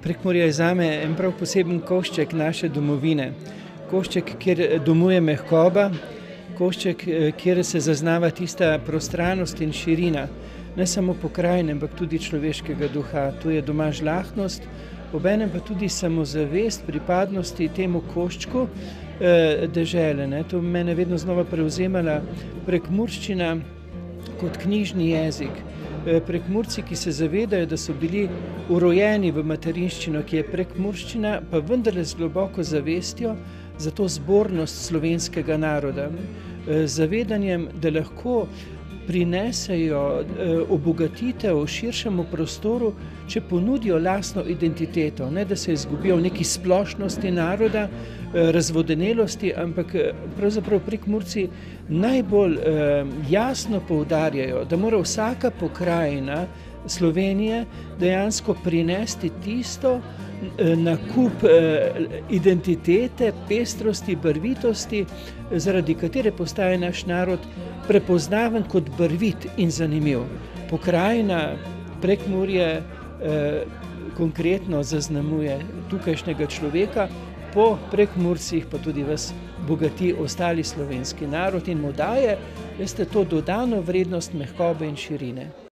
Prekmurje je zame en prav poseben košček naše domovine. Košček, kjer domuje mehkoba, košček, kjer se zaznava tista prostranost in širina, ne samo pokrajine, ampak tudi človeškega duha. Tu je doma žlahtnost, obenem pa tudi samozavest pripadnosti temu koščku dežele. To mene vedno znova prevzemala prekmurščina kot knjižni jezik. Prekmurci, ki se zavedajo, da so bili urojeni v materinščino, ki je prekmurščina, pa vendarle z globoko zavestjo za to zbornost slovenskega naroda. Zavedanjem, da lahko prinesejo obogatitev širšemu prostoru, če ponudijo lastno identiteto, ne da se izgubijo v neki splošnosti naroda, razvodenelosti, ampak pravzaprav Prekmurci najbolj jasno poudarjajo, da mora vsaka pokrajina Slovenije dejansko prinesti tisto nakup identitete, pestrosti, barvitosti, zaradi katere postaje naš narod prepoznaven kot barvit in zanimiv. Pokrajina Prekmurje konkretno zaznamuje tukajšnjega človeka, po Prekmurcih pa tudi ves bogati ostali slovenski narod in mu daje, veste, to dodano vrednost mehkobe in širine.